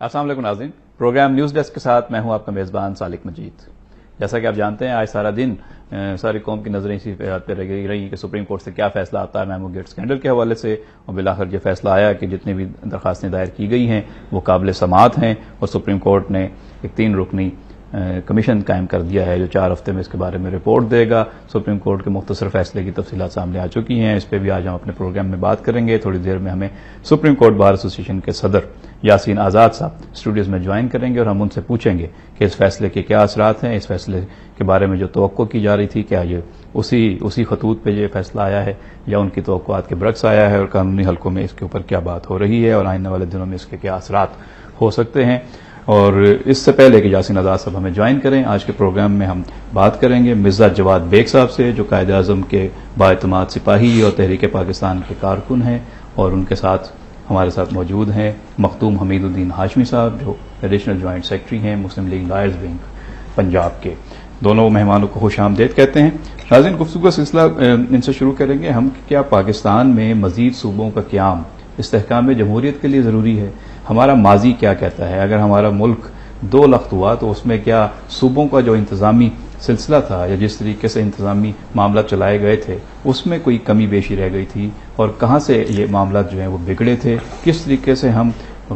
السلام علیکم ناظرین، پروگرام نیوز ڈیسک کے ساتھ میں ہوں آپ کا میزبان سالک مجید۔ جیسا کہ آپ جانتے ہیں آج سارا دن ساری قوم کی نظریں اسی پہ رہی کہ سپریم کورٹ سے کیا فیصلہ آتا ہے میمو گیٹ اسکینڈل کے حوالے سے، اور بالآخر یہ فیصلہ آیا کہ جتنی بھی درخواستیں دائر کی گئی ہیں وہ قابل سماعت ہیں، اور سپریم کورٹ نے ایک 3 رکنی کمیشن قائم کر دیا ہے جو 4 ہفتے میں اس کے بارے میں رپورٹ دے گا۔ سپریم کورٹ کے مختصر فیصلے کی تفصیلات سامنے آ چکی ہیں، اس پہ بھی آج ہم اپنے پروگرام میں بات کریں گے۔ تھوڑی دیر میں ہمیں سپریم کورٹ بار ایسوسی ایشن کے صدر یاسین آزاد صاحب اسٹوڈیوز میں جوائن کریں گے، اور ہم ان سے پوچھیں گے کہ اس فیصلے کے کیا اثرات ہیں، اس فیصلے کے بارے میں جو توقع کی جا رہی تھی کیا یہ اسی خطوط پہ یہ فیصلہ آیا ہے یا ان کی توقعات کے برعکس آیا ہے، اور قانونی حلقوں میں اس کے اوپر کیا بات ہو رہی ہے اور آنے والے دنوں میں اس کے کیا اثرات ہو سکتے ہیں۔ اور اس سے پہلے کہ یاسین آزاد صاحب ہمیں جوائن کریں، آج کے پروگرام میں ہم بات کریں گے مرزا جواد بیگ صاحب سے، جو قائد اعظم کے بااعتماد سپاہی اور تحریک پاکستان کے کارکن ہیں، اور ان کے ساتھ ہمارے ساتھ موجود ہیں مخدوم حمید الدین ہاشمی صاحب، جو ایڈیشنل جوائنٹ سیکرٹری ہیں مسلم لیگ لائرز ونگ پنجاب کے۔ دونوں مہمانوں کو خوش آمدید کہتے ہیں۔ ناظرین، گفتگو کا سلسلہ ان سے شروع کریں گے ہم کہ کیا پاکستان میں مزید صوبوں کا قیام استحکام جمہوریت کے لیے ضروری ہے؟ ہمارا ماضی کیا کہتا ہے؟ اگر ہمارا ملک 2 لخت ہوا تو اس میں کیا صوبوں کا جو انتظامی سلسلہ تھا یا جس طریقے سے انتظامی معاملات چلائے گئے تھے اس میں کوئی کمی بیشی رہ گئی تھی، اور کہاں سے یہ معاملات جو ہیں وہ بگڑے تھے؟ کس طریقے سے ہم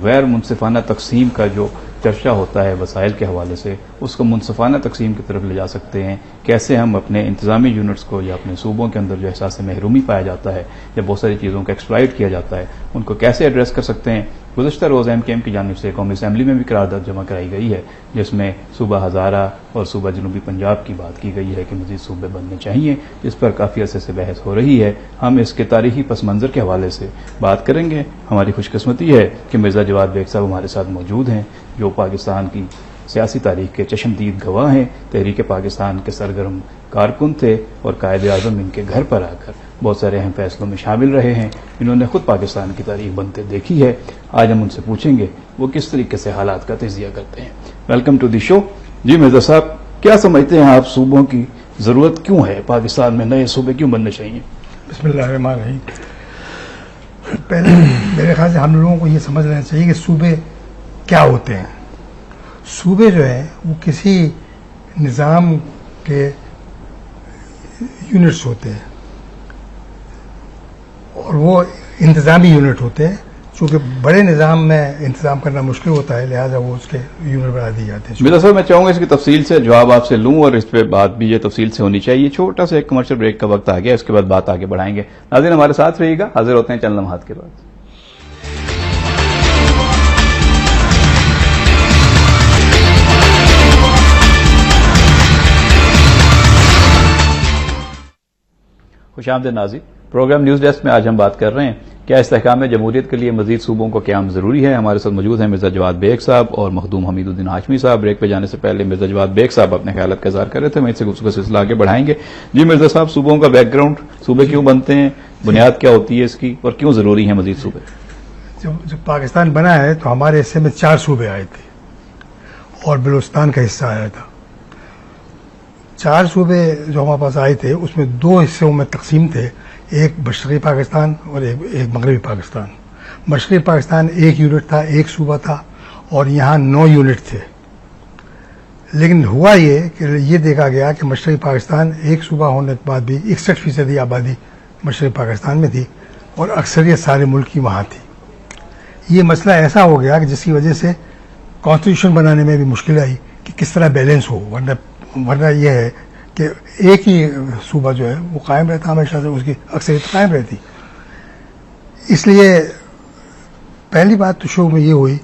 غیر منصفانہ تقسیم کا جو چرچا ہوتا ہے وسائل کے حوالے سے اس کو منصفانہ تقسیم کی طرف لے جا سکتے ہیں؟ کیسے ہم اپنے انتظامی یونٹس کو یا اپنے صوبوں کے اندر جو احساس محرومی پایا جاتا ہے یا بہت ساری چیزوں کو ایکسپلائٹ کیا جاتا ہے ان کو کیسے ایڈریس کر سکتے ہیں؟ گزشتہ روز ایم کے ایم کی جانب سے قومی اسمبلی میں بھی قرارداد جمع کرائی گئی ہے جس میں صوبہ ہزارہ اور صوبہ جنوبی پنجاب کی بات کی گئی ہے کہ مزید صوبے بننے چاہیے، جس پر کافی عرصے سے بحث ہو رہی ہے۔ ہم اس کے تاریخی پس منظر کے حوالے سے بات کریں گے۔ ہماری خوش قسمتی ہے کہ مرزا جواد بیگ صاحب ہمارے ساتھ موجود ہیں، جو پاکستان کی سیاسی تاریخ کے چشمدید گواہ ہیں، تحریک پاکستان کے سرگرم کارکن تھے، اور قائد اعظم ان کے گھر پر آ کر بہت سارے اہم فیصلوں میں شامل رہے ہیں۔ انہوں نے خود پاکستان کی تاریخ بنتے دیکھی ہے۔ آج ہم ان سے پوچھیں گے وہ کس طریقے سے حالات کا تجزیہ کرتے ہیں۔ ویلکم ٹو دی شو۔ جی مرزا صاحب، کیا سمجھتے ہیں آپ صوبوں کی ضرورت کیوں ہے؟ پاکستان میں نئے صوبے کیوں بننے چاہیے؟ بسم اللہ الرحمن الرحیم۔ پہلے میرے خیال سے ہم لوگوں کو یہ سمجھ لینا چاہیے کہ صوبے کیا ہوتے ہیں۔ صوبے جو ہیں وہ کسی نظام کے یونٹس ہوتے ہیں، اور وہ انتظامی یونٹ ہوتے ہیں۔ چونکہ بڑے نظام میں انتظام کرنا مشکل ہوتا ہے، لہذا وہ اس کے یونٹ بنا دیے جاتے ہیں۔ مرزا صاحب، میں چاہوں گا اس کی تفصیل سے جواب آپ سے لوں، اور اس پہ بات بھی یہ تفصیل سے ہونی چاہیے۔ چھوٹا سا ایک کمرشل بریک کا وقت آ گیا، اس کے بعد بات آگے بڑھائیں گے۔ ناظرین ہمارے ساتھ رہیے گا، حاضر ہوتے ہیں چند لمحات کے بعد۔ خوش آمدید ناظرین، پروگرام نیوز ڈیسک میں آج ہم بات کر رہے ہیں کیا استحکام جمہوریت کے لیے مزید صوبوں کا قیام ضروری ہے؟ ہمارے ساتھ موجود ہیں مرزا جواد بیگ صاحب اور مخدوم حمید الدین ہاشمی صاحب۔ بریک پہ جانے سے پہلے مرزا جواد بیگ صاحب اپنے خیالات کا اظہار کر رہے تھے، میں اس سے گفتگو کا سلسلہ آگے بڑھائیں گے۔ جی مرزا صاحب، صوبوں کا بیک گراؤنڈ، صوبے کیوں بنتے ہیں، بنیاد کیا ہوتی ہے اس کی، اور کیوں ضروری ہے مزید صوبے؟ جب پاکستان بنا ہے تو ہمارے حصے میں 4 صوبے آئے تھے اور بلوچستان کا حصہ آیا تھا۔ 4 صوبے جو ہمارے پاس آئے تھے اس میں 2 حصوں میں تقسیم تھے، ایک مشرقی پاکستان اور ایک مغربی پاکستان۔ مشرقی پاکستان 1 یونٹ تھا، 1 صوبہ تھا، اور یہاں 9 یونٹ تھے۔ لیکن ہوا یہ کہ یہ دیکھا گیا کہ مشرقی پاکستان 1 صوبہ ہونے کے بعد بھی 61% آبادی مشرقی پاکستان میں تھی، اور اکثریت سارے ملک کی وہاں تھی۔ یہ مسئلہ ایسا ہو گیا کہ جس کی وجہ سے کانسٹیٹیوشن بنانے میں بھی مشکل آئی کہ کس طرح بیلنس ہو، ورنہ یہ ہے کہ ایک ہی صوبہ جو ہے وہ قائم رہتا، ہمیشہ سے اس کی اکثریت قائم رہتی۔ اس لیے پہلی بات تو شروع میں یہ ہوئی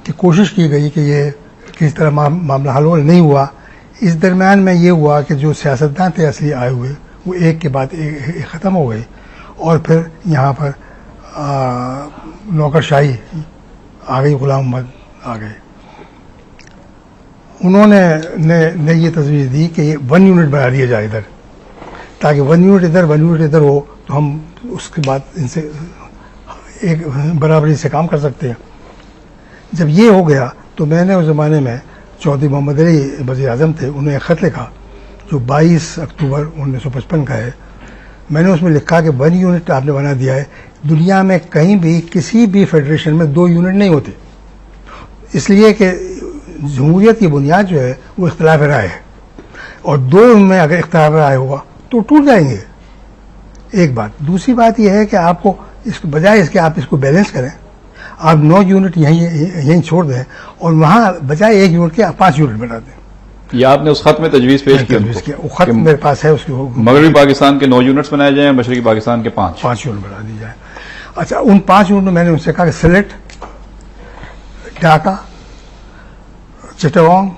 کہ کوشش کی گئی کہ یہ کس طرح معاملہ حل نہیں ہوا۔ اس درمیان میں یہ ہوا کہ جو سیاستدان تھے اصلی آئے ہوئے وہ ایک کے بعد ایک ختم ہو گئے، اور پھر یہاں پر نوکر شاہی آ گئی، غلام محمد آ گئے۔ انہوں نے یہ تجویز دی کہ یہ 1 یونٹ بنا دیا جائے ادھر، تاکہ 1 یونٹ ادھر 1 یونٹ ادھر ہو تو ہم اس کے بعد ان سے ایک برابری سے کام کر سکتے ہیں۔ جب یہ ہو گیا تو میں نے اس زمانے میں چودھری محمد علی وزیر اعظم تھے، انہوں نے ایک خط لکھا جو 22 اکتوبر 1955 کا ہے۔ میں نے اس میں لکھا کہ 1 یونٹ آپ نے بنا دیا ہے، دنیا میں کہیں بھی کسی بھی فیڈریشن میں 2 یونٹ نہیں ہوتے، اس لیے کہ جمہوریت کی بنیاد جو ہے وہ اختلاف رائے ہے، اور دو ان میں اگر اختلاف رائے ہوا تو ٹوٹ جائیں گے. ایک بات. دوسری بات یہ ہے کہ آپ کو اس بجائے اس کے آپ اس کو بیلنس کریں، آپ 9 یونٹ یہیں چھوڑ دیں اور وہاں بجائے 1 یونٹ کے آپ 5 یونٹ بنا دیں. یہ آپ نے اس خط میں تجویز پیش کی وہ خط میرے پاس ہے، اس کی مغربی پاکستان کے 9 یونٹس بنائے جائیں، مشرقی پاکستان کے 5 یونٹ بنا دی جائے. اچھا، ان 5 یونٹ میں میں نے ان سے کہا کہ سلیٹ، ڈھاکہ، چٹاگانگ،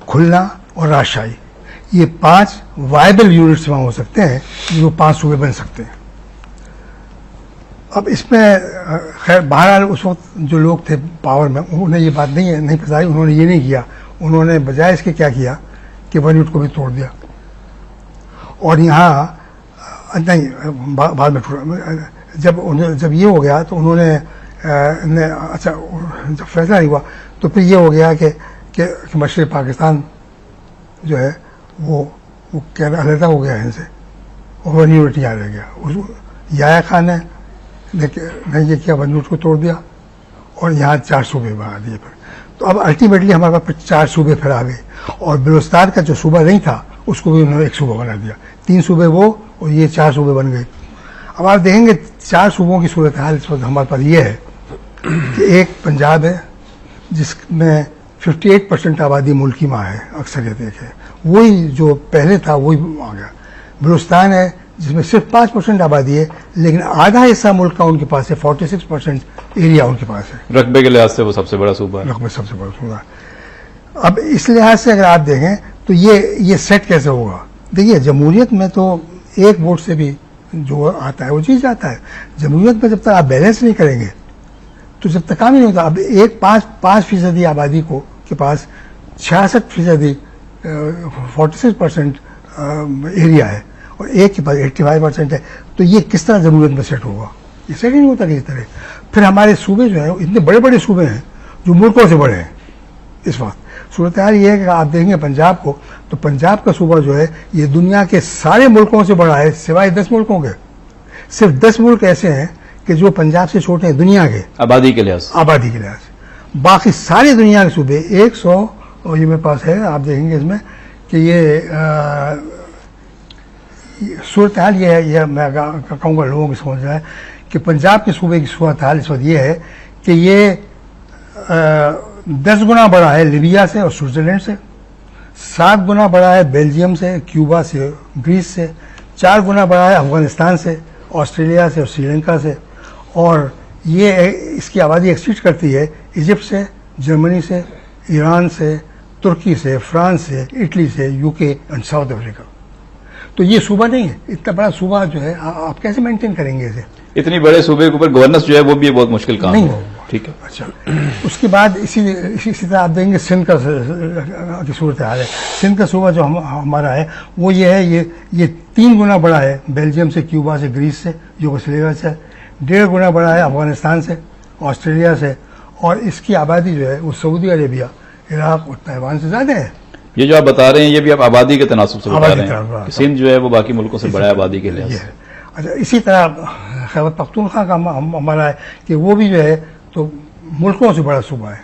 کھلنا اور راجشاہی، یہ 5 وائبل یونٹس وہاں ہو سکتے ہیں جو 5 صوبے بن سکتے ہیں. اب اس میں خیر بہرحال اس وقت جو لوگ تھے پاور میں انہیں یہ بات نہیں پسندی، انہوں نے یہ نہیں کیا. انہوں نے بجائے اس کے کیا کیا کہ 1 یونٹ کو بھی توڑ دیا. اور یہاں نہیں، بعد میں جب یہ ہو گیا تو انہوں نے اچھا جب فیصلہ نہیں ہوا تو پھر یہ ہو گیا کہ مشرقی پاکستان جو ہے وہ علیحدہ ہو گیا ان سے، اور 1 یونٹ یہاں رہ گیا. یحییٰ خان نے یہ کیا، 1 یونٹ کو توڑ دیا اور یہاں 4 صوبے بنا دیے. تو اب الٹیمیٹلی ہمارے پاس 4 صوبے پھر آ گئے، اور بلوچستان کا جو صوبہ نہیں تھا اس کو بھی انہوں نے 1 صوبہ بنا دیا. 3 صوبے وہ اور یہ 4 صوبے بن گئے. اب آپ دیکھیں گے 4 صوبوں کی صورتحال اس وقت ہمارے پاس یہ ہے کہ ایک پنجاب ہے جس میں 58% آبادی ملکی ماں ہے، اکثریت ایک ہے، وہی جو پہلے تھا وہی آ گیا. بلوچستان ہے جس میں صرف 5% آبادی ہے، لیکن آدھا حصہ ملک کا ان کے پاس ہے، 46% ایریا ان کے پاس ہے. رقبے کے لحاظ سے وہ سب سے بڑا صوبہ ہے. رقبے سب سے بڑا صوبہ. اب اس لحاظ سے اگر آپ دیکھیں تو یہ سیٹ کیسے ہوگا؟ دیکھیے جمہوریت میں تو 1 ووٹ سے بھی جو آتا ہے وہ چیز جاتا ہے. جمہوریت میں جب تک آپ بیلنس نہیں کریں گے تو جب تک کام ہی نہیں ہوتا. اب 5% آبادی کے پاس 66% 46% ایریا ہے اور ایک کے پاس 85% ہے، تو یہ کس طرح جمہوریت میں سیٹ ہوگا؟ یہ سیٹ ہی نہیں ہوتا کسی طرح. پھر ہمارے صوبے جو ہیں اتنے بڑے بڑے صوبے ہیں جو ملکوں سے بڑے ہیں. اس وقت صورتحال یہ ہے کہ آپ دیکھیں گے پنجاب کو، تو پنجاب کا صوبہ جو ہے یہ دنیا کے سارے ملکوں سے بڑا ہے سوائے 10 ملکوں کے. صرف 10 ملک ایسے ہیں کہ جو پنجاب سے چھوٹے ہیں دنیا کے آبادی کے لحاظ سے. باقی ساری دنیا کے صوبے 100، اور یہ میرے پاس ہے، آپ دیکھیں گے اس میں کہ یہ صورتحال یہ ہے. یہ میں کہوں گا لوگوں کو سمجھ رہا ہے کہ پنجاب کے صوبے کی صورتحال اس وقت یہ ہے کہ یہ 10 گنا بڑا ہے لیبیا سے اور سوئٹزرلینڈ سے، 7 گنا بڑا ہے بیلجیم سے، کیوبا سے، گریس سے، 4 گنا بڑا ہے افغانستان سے، آسٹریلیا سے اور سری لنکا سے، اور یہ اس کی آبادی ایکسیڈ کرتی ہے ایجپٹ سے، جرمنی سے، ایران سے، ترکی سے، فرانس سے، اٹلی سے، UK اور ساؤتھ افریقہ. تو یہ صوبہ نہیں ہے. اتنا بڑا صوبہ جو ہے آپ کیسے مینٹین کریں گے اسے؟ اتنی بڑے صوبے کے اوپر گورننس جو ہے وہ بھی بہت مشکل کام نہیں ہے. ٹھیک ہے. اچھا، اس کے بعد اسی طرح آپ دیکھیں گے سندھ کا صورتحال ہے. سندھ کا صوبہ جو ہمارا ہے وہ یہ ہے، یہ 3 گنا بڑا ہے بیلجیم سے، کیوبا سے، گریس سے، یوگوسلیویا سے، 1.5 گنا بڑا ہے افغانستان سے، آسٹریلیا سے، اور اس کی آبادی جو ہے وہ سعودی عربیہ، عراق اور تائیوان سے زیادہ ہے. یہ جو آپ بتا رہے ہیں یہ بھی آپ آبادی کے تناسب سے بتا رہے ہیں کہ سندھ جو ہے وہ باقی ملکوں سے بڑا ہے آبادی کے لحاظ سے. اچھا، اسی طرح خیبر پختونخوا کا ہمارا ہے کہ وہ بھی جو ہے تو ملکوں سے بڑا صوبہ ہے.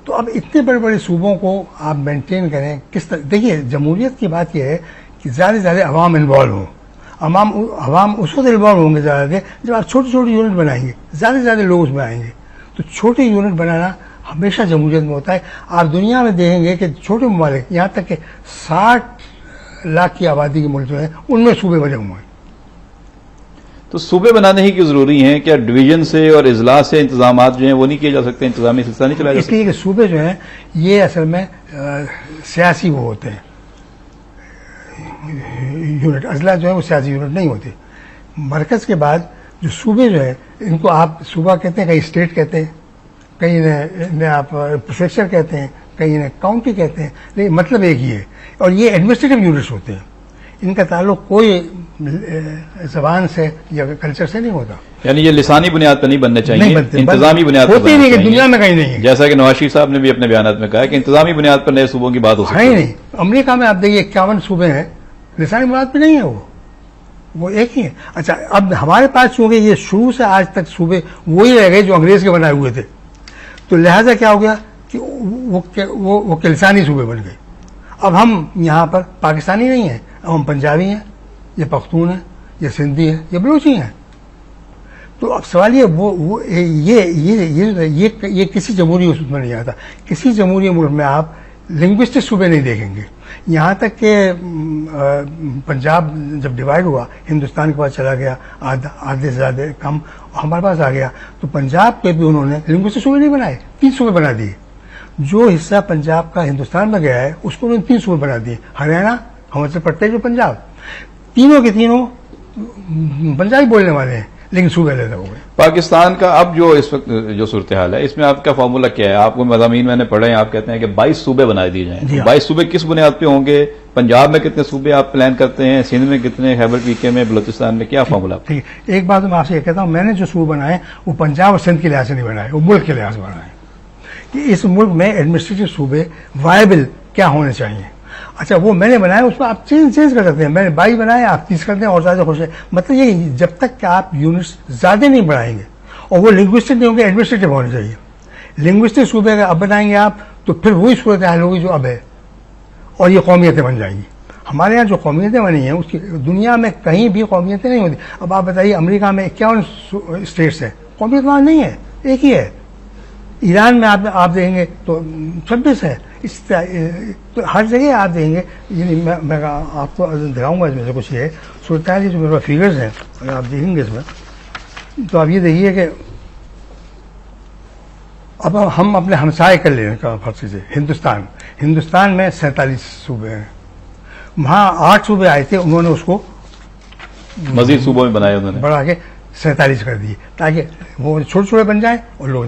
تو اب اتنے بڑے بڑے صوبوں کو آپ مینٹین کریں کس طرح؟ دیکھیے جمہوریت کی بات یہ ہے کہ زیادہ سے زیادہ عوام انوالو ہوں. عوام اس وقت انوالو ہوں گے زیادہ جب آپ چھوٹی چھوٹی یونٹ بنائیں گے، زیادہ سے زیادہ لوگ اس میں آئیں گے. تو چھوٹے یونٹ بنانا ہمیشہ جمہوریت میں ہوتا ہے. آپ دنیا میں دیکھیں گے کہ چھوٹے ممالک یہاں تک کہ 60 لاکھ کی آبادی کے ملک جو ہیں ان میں صوبے بنے ہوئے ہیں. تو صوبے بنانے ہی کیوں ضروری ہیں؟ کیا ڈویژن سے اور اضلاع سے انتظامات جو ہیں وہ نہیں کیے جا سکتے؟ انتظامی سلسلہ نہیں چلایا جا سکتا؟ اس لیے کہ صوبے جو ہیں یہ اصل میں سیاسی وہ ہوتے ہیں یونٹ. اضلاع جو ہے وہ سیاسی یونٹ نہیں ہوتے. مرکز کے بعد جو صوبے جو ہیں ان کو آپ صوبہ کہتے ہیں، کہیں اسٹیٹ کہتے ہیں، کہیں انہیں آپ پریفیکچر کہتے ہیں، کہیں انہیں کاؤنٹی کہتے ہیں، لیکن مطلب ایک ہی ہے. اور یہ ایڈمنسٹریٹو یونٹس ہوتے ہیں. ان کا تعلق کوئی زبان سے یا کلچر سے نہیں ہوتا. یعنی یہ لسانی بنیاد پر نہیں بننے چاہیے، انتظامی بنیاد پر ہوتے ہی نہیں کہ دنیا میں کہیں نہیں ہے. جیسا کہ نواز شریف صاحب نے بھی اپنے بیانات میں کہا کہ انتظامی بنیاد پر نئے صوبوں کی بات ہو سکتی ہے. نہیں، امریکہ میں آپ دیکھیے 51 صوبے ہیں، لسانی بنیاد پہ نہیں ہے، وہ ایک ہی ہے. اچھا، اب ہمارے پاس چونکہ یہ شروع سے آج تک صوبے وہی رہ گئے جو انگریز کے بنائے ہوئے تھے، تو لہذا کیا ہو گیا کہ وہ کلسانی صوبے بن گئے. اب ہم یہاں پر پاکستانی نہیں ہیں، اب ہم پنجابی ہیں یا پختون ہیں یا سندھی ہیں یا بلوچی ہیں. تو اب سوال یہ کسی جمہوری ملک میں نہیں آتا. کسی جمہوری ملک میں آپ لنگوسٹک صوبے نہیں دیکھیں گے. یہاں تک کہ پنجاب جب ڈیوائڈ ہوا، ہندوستان کے پاس چلا گیا، آدھے سے زیادہ کم ہمارے پاس آ گیا، تو پنجاب کے بھی انہوں نے لنگوسٹک صوبے نہیں بنائے، 3 صوبے بنا دیے. جو حصہ پنجاب کا ہندوستان میں گیا ہے اس کو انہوں نے 3 صوبے بنا دیے. ہریانہ ہمارے سے پڑتے جو پنجاب، تینوں کے تینوں پنجابی بولنے والے ہیں لیکن صوبے علیحدہ ہو گئے. پاکستان کا اب جو اس وقت جو صورتحال ہے، اس میں آپ کا فارمولا کیا ہے؟ آپ کو مضامین میں نے پڑھے ہیں، آپ کہتے ہیں کہ 22 صوبے بنا دیے جائیں. 22 صوبے کس بنیاد پہ ہوں گے؟ پنجاب میں کتنے صوبے آپ پلان کرتے ہیں؟ سندھ میں کتنے؟ خیبر PK میں، بلوچستان میں کیا فارمولا؟ ٹھیک ہے، ایک بات میں آپ سے یہ کہتا ہوں، میں نے جو صوبے بنائے وہ پنجاب اور سندھ کے لحاظ سے نہیں بنائے، وہ ملک کے لحاظ سے بنائے کہ اس ملک میں ایڈمنسٹریٹو صوبے وائبل کیا ہونے چاہیے. اچھا وہ میں نے بنایا، اس میں آپ چینج کر سکتے ہیں. میں نے 22 بنائے، آپ 30 کرتے ہیں اور زیادہ خوش ہے. مطلب یہ جب تک کہ آپ یونٹس زیادہ نہیں بڑھائیں گے اور وہ لنگوسٹک نہیں ہوں گے، ایڈمنسٹریٹو ہونے چاہیے. لنگوسٹک صوبے اگر اب بنائیں گے آپ تو پھر وہی صورتحال ہوگی جو اب ہے، اور یہ قومیتیں بن جائیں گی. ہمارے یہاں جو قومیتیں بنی ہیں اس کی دنیا میں کہیں بھی قومیتیں نہیں ہوتی. اب آپ بتائیے، امریکہ میں 51 اسٹیٹس ہیں، قومیت وہاں نہیں ہے، ایک ہی ہے. ایران میں آپ دیکھیں گے تو 26 ہے. تو ہر جگہ آپ دیکھیں گے. یعنی میں آپ کو دکھاؤں گا اس میں سے کچھ یہ صورتحال جو میرے فگرز ہیں، اگر آپ دیکھیں گے اس میں تو آپ یہ دیکھیے کہ اب ہم اپنے ہمسائے کر لیں کا فرض کیجیے. ہندوستان میں 47 صوبے ہیں. وہاں 8 صوبے آئے تھے، انہوں نے اس کو مزید صوبوں میں بنایا، انہوں نے بڑھا کے 47 کر دیے تاکہ وہ چھوٹے چھوٹے بن جائیں اور لوگ.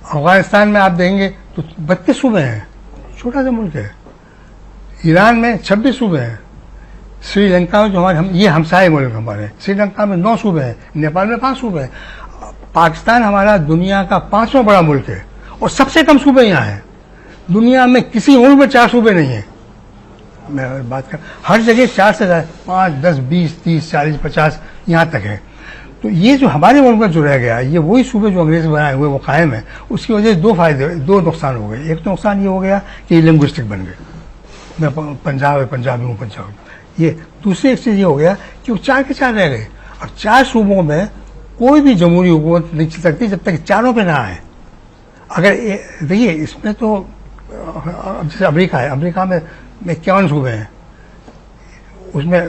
افغانستان میں آپ دیکھیں گے تو 32 صوبے ہیں، چھوٹا سا ملک ہے. ایران میں 26 صوبے ہیں. سری لنکا میں جو یہ ہمسائے ملک ہمارے، سری لنکا میں 9 صوبے ہیں. نیپال میں 5 صوبے ہیں. پاکستان ہمارا دنیا کا 5واں بڑا ملک ہے اور سب سے کم صوبے یہاں ہیں. دنیا میں کسی ملک میں 4 صوبے نہیں ہیں. میں بات کر ہر جگہ 4 سے 5 10 20 30 40 50 یہاں تک ہے. تو یہ جو ہمارے ملک میں جو رہ گیا، یہ وہی صوبے جو انگریز بنائے ہوئے وہ قائم ہے. اس کی وجہ سے 2 نقصان ہو گئے. ایک تو نقصان یہ ہو گیا کہ یہ لنگوسٹک بن گئے، میں پنجابی ہوں. یہ دوسری ایک چیز یہ ہو گیا کہ وہ 4 کے 4 رہ گئے. اور 4 صوبوں میں کوئی بھی جمہوری حکومت نہیں چل سکتی جب تک 4 پہ نہ آئے. اگر دیکھیے اس میں تو جیسے امریکہ ہے، امریکہ میں 51 صوبے ہیں. اس میں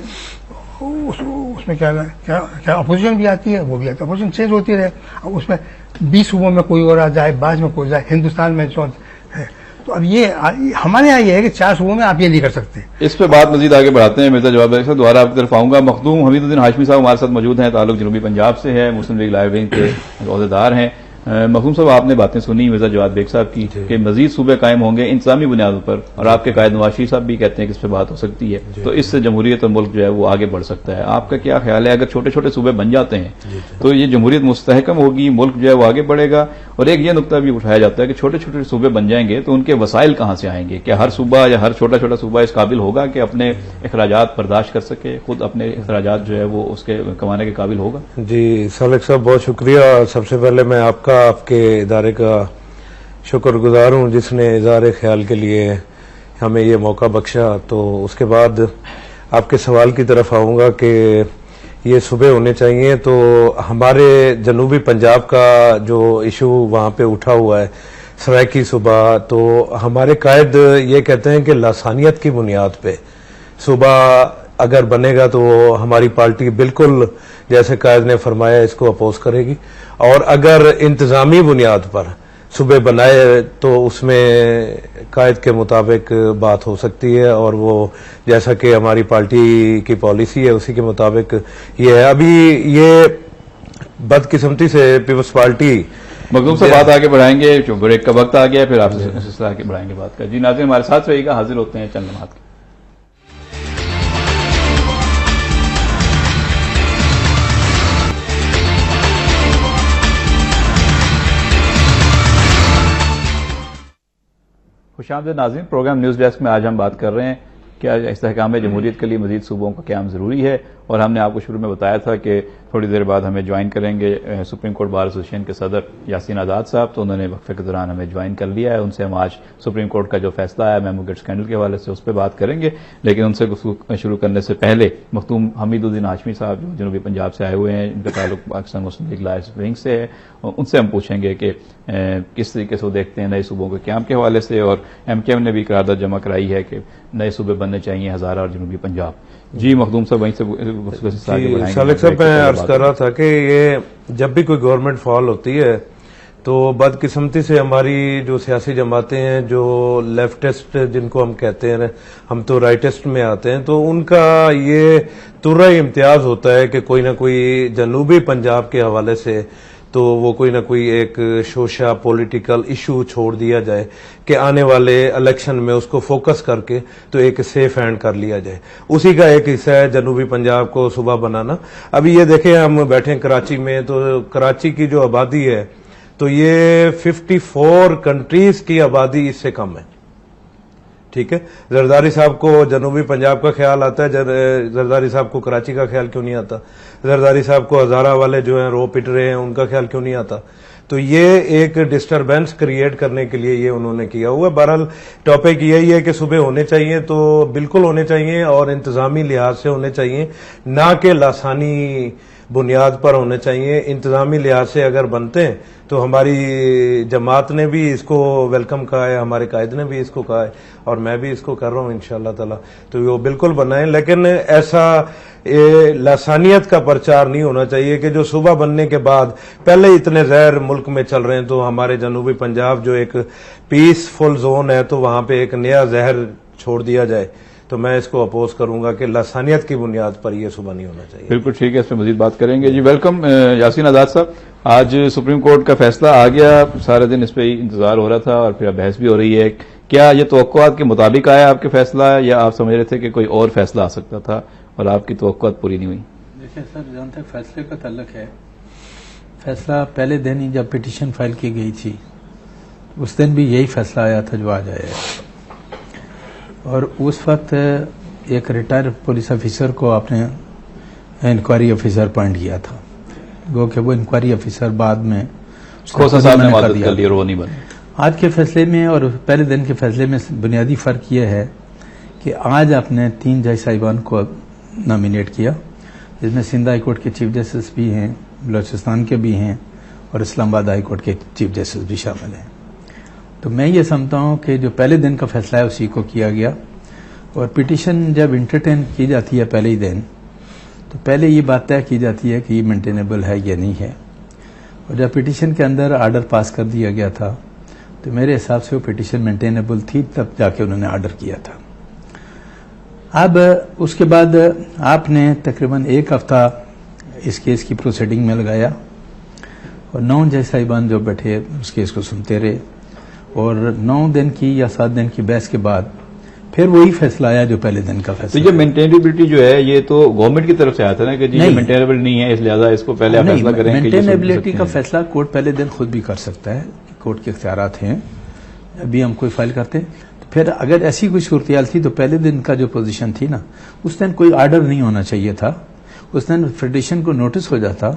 کیا اپوزیشن بھی آتی ہے، وہ بھی آتی ہے، اپوزیشن چینج ہوتی رہے. اب اس میں 20 صوبوں میں کوئی اور آ جائے، بعض میں کوئی جائے. ہندوستان میں جو ہے تو اب یہ ہمارے یہاں یہ ہے کہ 4 صوبوں میں آپ یہ نہیں کر سکتے. اس پہ بات مزید آگے بڑھاتے ہیں. مرزا جواد بھائی دوبارہ آپ کی طرف آؤں گا. مخدوم حمید الدین ہاشمی صاحب ہمارے ساتھ موجود ہیں، تعلق جنوبی پنجاب سے ہے، مسلم لیگ لائیو ونگ کے عہدیدار ہیں. مخدوم صاحب، آپ نے باتیں سنی مرزا جواد بیگ صاحب کی کہ مزید صوبے قائم ہوں گے انتظامی بنیادوں پر، اور آپ کے قائد نواز شریف صاحب بھی کہتے ہیں کہ اس پہ بات ہو سکتی ہے. تو اس سے جمہوریت اور ملک جو ہے وہ آگے بڑھ سکتا ہے. آپ کا کیا خیال ہے؟ اگر چھوٹے چھوٹے صوبے بن جاتے ہیں تو یہ جمہوریت مستحکم ہوگی، ملک جو ہے وہ آگے بڑھے گا. اور ایک یہ نقطہ بھی اٹھایا جاتا ہے کہ چھوٹے چھوٹے صوبے بن جائیں گے تو ان کے وسائل کہاں سے آئیں گے؟ کیا ہر صوبہ یا ہر چھوٹا چھوٹا صوبہ اس قابل ہوگا کہ اپنے اخراجات برداشت کر سکے، خود اپنے اخراجات جو ہے وہ اس کے کمانے کے قابل ہوگا؟ جی سالک صاحب، بہت شکریہ. سب سے پہلے میں آپ کے ادارے کا شکر گزار ہوں جس نے اظہار خیال کے لیے ہمیں یہ موقع بخشا. تو اس کے بعد آپ کے سوال کی طرف آؤں گا کہ یہ صوبے ہونے چاہیے. تو ہمارے جنوبی پنجاب کا جو ایشو وہاں پہ اٹھا ہوا ہے، سرائکی صوبہ، تو ہمارے قائد یہ کہتے ہیں کہ لسانیت کی بنیاد پہ صوبہ اگر بنے گا تو ہماری پارٹی بالکل جیسے قائد نے فرمایا اس کو اپوز کرے گی. اور اگر انتظامی بنیاد پر صوبے بنائے تو اس میں قائد کے مطابق بات ہو سکتی ہے، اور وہ جیسا کہ ہماری پارٹی کی پالیسی ہے اسی کے مطابق یہ ہے. ابھی یہ بدقسمتی سے پیپلز پارٹی مخدوم سے بات آگے بڑھائیں گے، جو بریک کا وقت آ گیا پھر آپ سے سلسلہ آگے بڑھائیں گے بات کا. جی ناظرین ہمارے ساتھ رہیے گا، حاضر ہوتے ہیں چند لمحات کے. خوش آمدید ناظرین. پروگرام نیوز ڈیسک میں آج ہم بات کر رہے ہیں کہ استحکام جمہوریت کے لیے مزید صوبوں کا قیام ضروری ہے. اور ہم نے آپ کو شروع میں بتایا تھا کہ تھوڑی دیر بعد ہمیں جوائن کریں گے سپریم کورٹ بار ایسوسیشن کے صدر یاسین آزاد صاحب. تو انہوں نے وقفے کے دوران ہمیں جوائن کر لیا ہے. ان سے ہم آج سپریم کورٹ کا جو فیصلہ ہے میمو گیٹ اسکینڈل کے حوالے سے اس پہ بات کریں گے. لیکن ان سے گفتگو شروع کرنے سے پہلے مختوم حمید الدین ہاشمی صاحب جو جنوبی پنجاب سے آئے ہوئے ہیں, ان کا تعلق پاکستان مسلم لیگ لائرز ونگ سے ہے, ان سے ہم پوچھیں گے کہ کس طریقے سے وہ دیکھتے ہیں نئے صوبوں کے قیام کے حوالے سے. اور ایم کیو ایم نے بھی قرارداد جمع کرائی ہے کہ نئے صوبے بننے چاہیے ہزارہ اور جنوبی پنجاب. جی مخدوم صاحب وہیں سے سالک صاحب میں عرض کر رہا تھا کہ یہ جب بھی کوئی گورنمنٹ فال ہوتی ہے تو بدقسمتی سے ہماری جو سیاسی جماعتیں ہیں جو لیفٹسٹ جن کو ہم کہتے ہیں, ہم تو رائٹسٹ میں آتے ہیں, تو ان کا یہ ترہ امتیاز ہوتا ہے کہ کوئی نہ کوئی جنوبی پنجاب کے حوالے سے تو وہ کوئی نہ کوئی ایک شوشا پولیٹیکل ایشو چھوڑ دیا جائے کہ آنے والے الیکشن میں اس کو فوکس کر کے تو ایک سیف ہینڈ کر لیا جائے. اسی کا ایک حصہ ہے جنوبی پنجاب کو صوبہ بنانا. ابھی یہ دیکھیں ہم بیٹھے ہیں کراچی میں, تو کراچی کی جو آبادی ہے تو یہ 54 کنٹریز کی آبادی اس سے کم ہے. ٹھیک ہے, زرداری صاحب کو جنوبی پنجاب کا خیال آتا ہے, زرداری صاحب کو کراچی کا خیال کیوں نہیں آتا؟ زرداری صاحب کو ہزارہ والے جو ہیں رو پٹ رہے ہیں ان کا خیال کیوں نہیں آتا؟ تو یہ ایک ڈسٹربینس کریٹ کرنے کے لیے یہ انہوں نے کیا ہوا. بہرحال ٹاپک یہی ہے کہ صبح ہونے چاہیے تو بالکل ہونے چاہیے اور انتظامی لحاظ سے ہونے چاہیے, نہ کہ لاسانی بنیاد پر ہونے چاہیے. انتظامی لحاظ سے اگر بنتے ہیں تو ہماری جماعت نے بھی اس کو ویلکم کہا ہے, ہمارے قائد نے بھی اس کو کہا ہے, اور میں بھی اس کو کر رہا ہوں انشاءاللہ تعالی. تو وہ بالکل بنائیں, لیکن ایسا لسانیت کا پرچار نہیں ہونا چاہیے کہ جو صوبہ بننے کے بعد پہلے اتنے زہر ملک میں چل رہے ہیں تو ہمارے جنوبی پنجاب جو ایک پیس فل زون ہے تو وہاں پہ ایک نیا زہر چھوڑ دیا جائے. تو میں اس کو اپوز کروں گا کہ لسانیت کی بنیاد پر یہ صوبہ نہیں ہونا چاہیے. بالکل ٹھیک ہے, اس پہ مزید بات کریں گے. جی ویلکم یاسین آزاد صاحب. آج سپریم کورٹ کا فیصلہ آ گیا, سارے دن اس پہ انتظار ہو رہا تھا اور پھر اب بحث بھی ہو رہی ہے. کیا یہ توقعات کے مطابق آیا آپ کے فیصلہ, یا آپ سمجھ رہے تھے کہ کوئی اور فیصلہ آ سکتا تھا اور آپ کی توقعات پوری نہیں ہوئی؟ دیکھیں سر, جہاں تک فیصلے کا تعلق ہے, فیصلہ پہلے دن ہی جب پٹیشن فائل کی گئی تھی اس دن بھی یہی فیصلہ آیا تھا جو آج آیا ہے. اور اس وقت ایک ریٹائر پولیس آفیسر کو آپ نے انکوائری آفیسر اپوائنٹ کیا تھا, گو کہ وہ انکوائری آفیسر بعد میں کھوسا صاحب نے معذرت کر لی اور وہ نہیں بنے. آج کے فیصلے میں اور پہلے دن کے فیصلے میں بنیادی فرق یہ ہے کہ آج آپ نے 3 جج صاحبان کو نامینیٹ کیا, جس میں سندھ ہائی کورٹ کے چیف جسٹس بھی ہیں, بلوچستان کے بھی ہیں, اور اسلام آباد ہائی کورٹ کے چیف جسٹس بھی شامل ہیں. تو میں یہ سمجھتا ہوں کہ جو پہلے دن کا فیصلہ ہے اسی کو کیا گیا. اور پٹیشن جب انٹرٹین کی جاتی ہے پہلے ہی دن تو پہلے یہ بات طے کی جاتی ہے کہ یہ مینٹینیبل ہے یا نہیں ہے. اور جب پٹیشن کے اندر آرڈر پاس کر دیا گیا تھا تو میرے حساب سے وہ پٹیشن مینٹینیبل تھی, تب جا کے انہوں نے آرڈر کیا تھا. اب اس کے بعد آپ نے تقریباً 1 ہفتہ اس کیس کی پروسیڈنگ میں لگایا اور 9 جج صاحبان جو بیٹھے اس کیس کو سنتے رہے, اور 9 دن کی یا 7 دن کی بحث کے بعد پھر وہی فیصلہ آیا جو پہلے دن کا فیصلہ. تو یہ مینٹینیبلٹی جو ہے یہ تو گورنمنٹ کی طرف سے آیا تھا نا کہ جی یہ مینٹینیبل نہیں ہے, اس لہٰذا اس کو پہلے آپ فیصلہ کریں. مینٹینیبلٹی کا فیصلہ کورٹ پہلے دن خود بھی کر سکتا ہے, کورٹ کے اختیارات ہیں. ابھی ہم کوئی فائل کرتے ہیں تو پھر اگر ایسی کوئی صورتحال تھی تو پہلے دن کا جو پوزیشن تھی نا اس دن کوئی آرڈر نہیں ہونا چاہیے تھا. اس دن فیڈریشن کو نوٹس ہو جاتا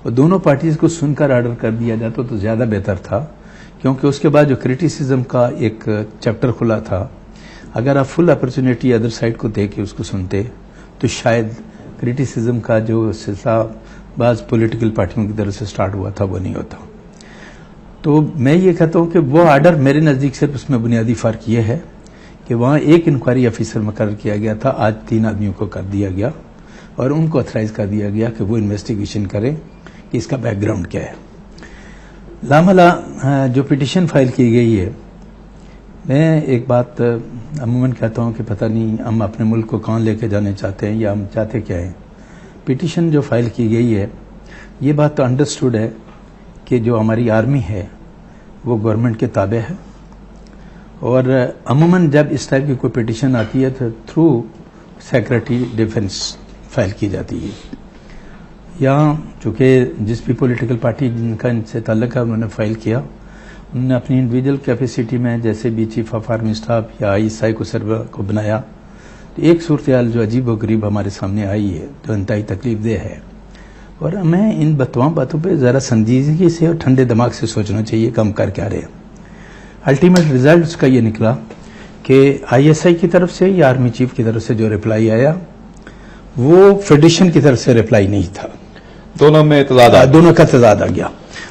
اور دونوں پارٹیز کو سن کر آرڈر کر دیا جاتا تو زیادہ بہتر تھا, کیونکہ اس کے بعد جو کریٹیسزم کا ایک چیپٹر کھلا تھا, اگر آپ فل اپرچونیٹی ادر سائڈ کو دے کے اس کو سنتے تو شاید کریٹیسزم کا جو سلسلہ بعض پولیٹیکل پارٹیوں کی طرف سے سٹارٹ ہوا تھا وہ نہیں ہوتا. تو میں یہ کہتا ہوں کہ وہ آرڈر میرے نزدیک صرف اس میں بنیادی فرق یہ ہے کہ وہاں ایک انکوائری آفیسر مقرر کیا گیا تھا, آج 3 آدمیوں کو کر دیا گیا اور ان کو اتھرائز کر دیا گیا کہ وہ انویسٹیگیشن کریں کہ اس کا بیک گراؤنڈ کیا ہے. لاملا جو پٹیشن فائل کی گئی ہے, میں ایک بات عموماً کہتا ہوں کہ پتہ نہیں ہم اپنے ملک کو کہاں لے کے جانے چاہتے ہیں یا ہم چاہتے کیا ہیں. پٹیشن جو فائل کی گئی ہے یہ بات تو انڈرسٹوڈ ہے کہ جو ہماری آرمی ہے وہ گورنمنٹ کے تابع ہے, اور عموماً جب اس ٹائپ کی کوئی پٹیشن آتی ہے تو تھرو سیکرٹری ڈیفنس فائل کی جاتی ہے. یہاں چونکہ جس بھی پولیٹیکل پارٹی جن کا ان سے تعلق ہے انہوں نے فائل کیا, انہوں نے اپنی انڈیویجول کیپیسٹی میں جیسے بھی چیف آف آرمی اسٹاف یا آئی ایس آئی کو سرور کو بنایا. تو ایک صورتحال جو عجیب و غریب ہمارے سامنے آئی ہے جو انتہائی تکلیف دہ ہے, اور ہمیں ان تمام باتوں پہ ذرا سنجیدگی سے اور ٹھنڈے دماغ سے سوچنا چاہیے کہ ہم کر کیا رہے ہیں. الٹیمیٹ ریزلٹ اس کا یہ نکلا کہ آئی ایس آئی کی طرف سے یا آرمی چیف کی طرف سے جو ریپلائی آیا وہ فیڈریشن کی طرف سے ریپلائی نہیں تھا. دونوں میں تضاد دونوں کا تضاد آ گیا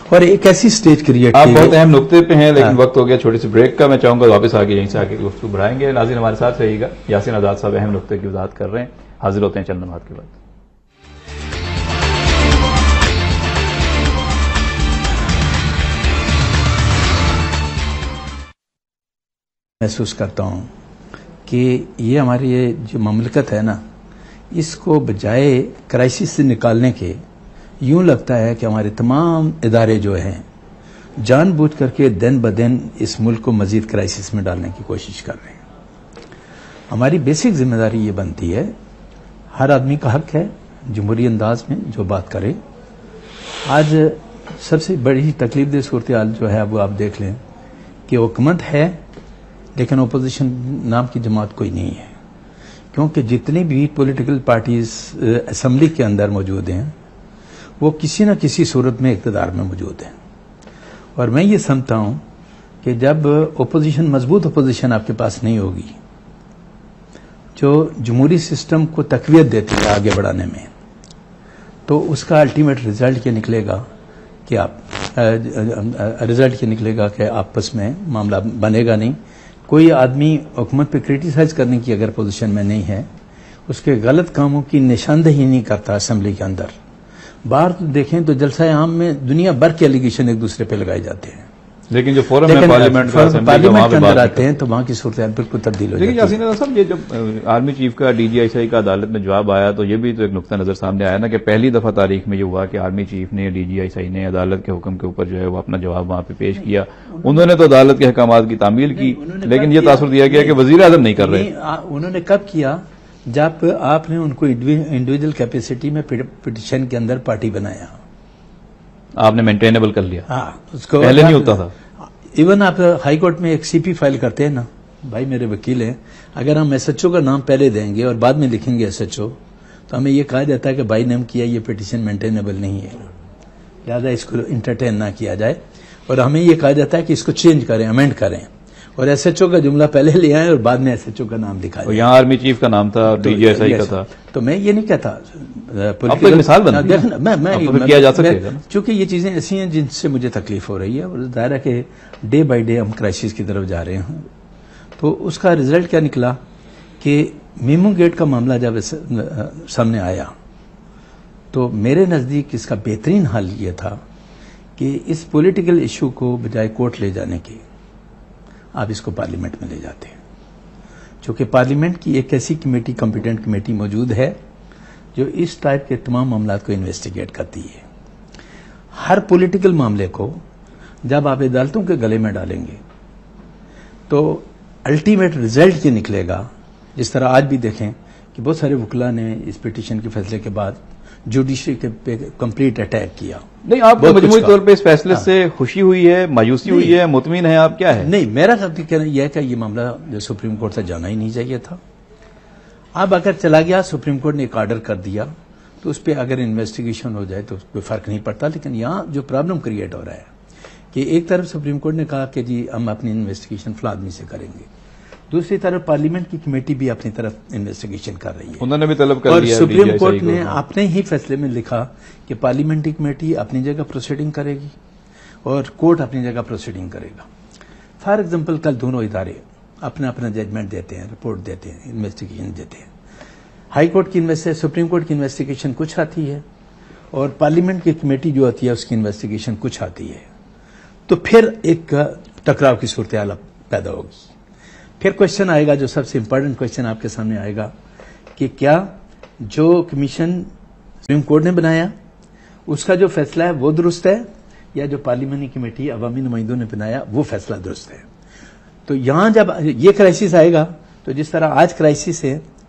اور ایک ایسی سٹیج کریٹ آپ بہت اہم نقطے پہ ہیں لیکن وقت ہو گیا چھوٹی سی بریک کا. میں چاہوں گا واپس آگے یہیں سے آگے گفتگو بڑھائیں گے. ناظرین ہمارے ساتھ رہیے گا. یاسین آزاد صاحب اہم نقطے کی وضاحت کر رہے ہیں. حاضر ہوتے ہیں چند لمحات کے بعد. محسوس کرتا ہوں کہ یہ ہماری یہ جو مملکت ہے نا اس کو بجائے کرائسس سے نکالنے کے یوں لگتا ہے کہ ہمارے تمام ادارے جو ہیں جان بوجھ کر کے دن بدن اس ملک کو مزید کرائسس میں ڈالنے کی کوشش کر رہے ہیں. ہماری بیسک ذمہ داری یہ بنتی ہے, ہر آدمی کا حق ہے جمہوری انداز میں جو بات کرے. آج سب سے بڑی تکلیف دہ صورتحال جو ہے وہ آپ دیکھ لیں کہ حکومت ہے لیکن اپوزیشن نام کی جماعت کوئی نہیں ہے, کیونکہ جتنی بھی پولیٹیکل پارٹیز اسمبلی کے اندر موجود ہیں وہ کسی نہ کسی صورت میں اقتدار میں موجود ہیں. اور میں یہ سمجھتا ہوں کہ جب اپوزیشن مضبوط اپوزیشن آپ کے پاس نہیں ہوگی جو جمہوری سسٹم کو تقویت دیتی ہے آگے بڑھانے میں, تو اس کا الٹیمیٹ رزلٹ یہ نکلے گا کہ آپس میں معاملہ بنے گا نہیں. کوئی آدمی حکومت پہ کرٹیسائز کرنے کی اگر پوزیشن میں نہیں ہے, اس کے غلط کاموں کی نشاندہی نہیں کرتا اسمبلی کے اندر. باہر تو دیکھیں تو جلسہ عام میں دنیا بھر کے ایلیگیشن ایک دوسرے پہ لگائے جاتے ہیں, لیکن جو فورم ہے پارلیمنٹ کے اندر آتے ہیں تو وہاں کی صورتحال بالکل تبدیل ہو جاتی ہے. لیکن یاسین صاحب یہ جب آرمی چیف کا ڈی جی آئی سی آئی کا عدالت میں جواب آیا تو یہ بھی تو ایک نقطہ نظر سامنے آیا نا کہ پہلی دفعہ تاریخ میں یہ ہوا کہ آرمی چیف نے ڈی جی آئی سی آئی نے عدالت کے حکم کے اوپر جو ہے وہ اپنا جواب وہاں پہ پیش کیا. انہوں نے تو عدالت کے احکامات کی تعمیل کی لیکن یہ تاثر دیا گیا کہ وزیر اعظم نہیں کر رہے. انہوں نے کب کیا؟ جب آپ نے ان کو انڈیویجل کیپیسٹی میں پٹیشن کے اندر پارٹی بنایا, آپ نے مینٹینیبل کر لیا. ہاں, اس کو پہلے نہیں ہوتا تھا. ایون آپ ہائی کورٹ میں ایک سی پی فائل کرتے ہیں نا, بھائی میرے وکیل ہیں, اگر ہم ایس ایچ او کا نام پہلے دیں گے اور بعد میں لکھیں گے ایس ایچ او تو ہمیں یہ کہا جاتا ہے کہ بھائی نے ہم کیا یہ پٹیشن مینٹینیبل نہیں ہے, لہٰذا اس کو انٹرٹین نہ کیا جائے. اور ہمیں یہ کہا جاتا ہے کہ اس کو چینج کریں, امینڈ کریں, اور ایس ایچ او کا جملہ پہلے لے آئے اور بعد میں ایس ایچ او کا نام دکھا جائے. یہاں آرمی چیف کا نام تھا اور ڈی جی آئی سی آئی کا تھا. تو میں یہ نہیں کہتا, مثال کیا جا سکے گا, چونکہ یہ چیزیں ایسی ہیں جن سے مجھے تکلیف ہو رہی ہے اور ظاہر ہے کہ ڈے بائی ڈے ہم کرائسس کی طرف جا رہے ہیں. تو اس کا رزلٹ کیا نکلا کہ میمو گیٹ کا معاملہ جب سامنے آیا تو میرے نزدیک اس کا بہترین حل یہ تھا کہ اس پولیٹیکل ایشو کو بجائے کورٹ لے جانے کے آپ اس کو پارلیمنٹ میں لے جاتے ہیں, چونکہ پارلیمنٹ کی ایک ایسی کمیٹی, کمپیٹنٹ کمیٹی موجود ہے جو اس ٹائپ کے تمام معاملات کو انویسٹیگیٹ کرتی ہے. ہر پولیٹیکل معاملے کو جب آپ عدالتوں کے گلے میں ڈالیں گے تو الٹیمیٹ رزلٹ یہ نکلے گا. جس طرح آج بھی دیکھیں کہ بہت سارے وکلا نے اس پٹیشن کے فیصلے کے بعد جوڈیشری پہ کمپلیٹ اٹیک کیا. نہیں, آپ کو مجموعی طور پہ اس فیصلے سے خوشی ہوئی ہے, مایوسی ہوئی ہے, مطمئن ہے آپ, کیا ہے؟ نہیں, میرا کہنا یہ ہے کہ یہ معاملہ سپریم کورٹ سے جانا ہی نہیں چاہیے تھا. اب اگر چلا گیا, سپریم کورٹ نے ایک آرڈر کر دیا تو اس پہ اگر انویسٹیگیشن ہو جائے تو کوئی فرق نہیں پڑتا. لیکن یہاں جو پرابلم کریٹ ہو رہا ہے کہ ایک طرف سپریم کورٹ نے کہا کہ جی ہم اپنی انویسٹیگیشن فلاں آدمی سے کریں گے, دوسری طرف پارلیمنٹ کی کمیٹی بھی اپنی طرف انویسٹیگیشن کر رہی ہے. انہوں نے بھی طلب کر اور لیا, سپریم کورٹ نے اپنے ہی فیصلے میں لکھا کہ پارلیمنٹری کمیٹی اپنی جگہ پروسیڈنگ کرے گی اور کورٹ اپنی جگہ پروسیڈنگ کرے گا. فار ایگزامپل کل دونوں ادارے اپنا اپنا ججمنٹ دیتے ہیں, رپورٹ دیتے ہیں, انویسٹیگیشن دیتے ہیں. ہائی کورٹ کی سپریم کورٹ کی انویسٹیگیشن کچھ آتی ہے اور پارلیمنٹ کی کمیٹی جو آتی ہے اس کی انویسٹیگیشن کچھ آتی ہے. تو پھر ایک ٹکراؤ کی صورتحال پیدا ہوگی. پھر کوشچن آئے گا, جو سب سے امپورٹنٹ کوشچن آپ کے سامنے آئے گا کہ کیا جو کمیشن سپریم کورٹ نے بنایا اس کا جو فیصلہ ہے وہ درست ہے یا جو پارلیمنٹری کمیٹی عوامی نمائندوں نے بنایا وہ فیصلہ درست ہے. تو یہاں جب یہ کرائسس آئے گا تو جس طرح آج کرائسس ہے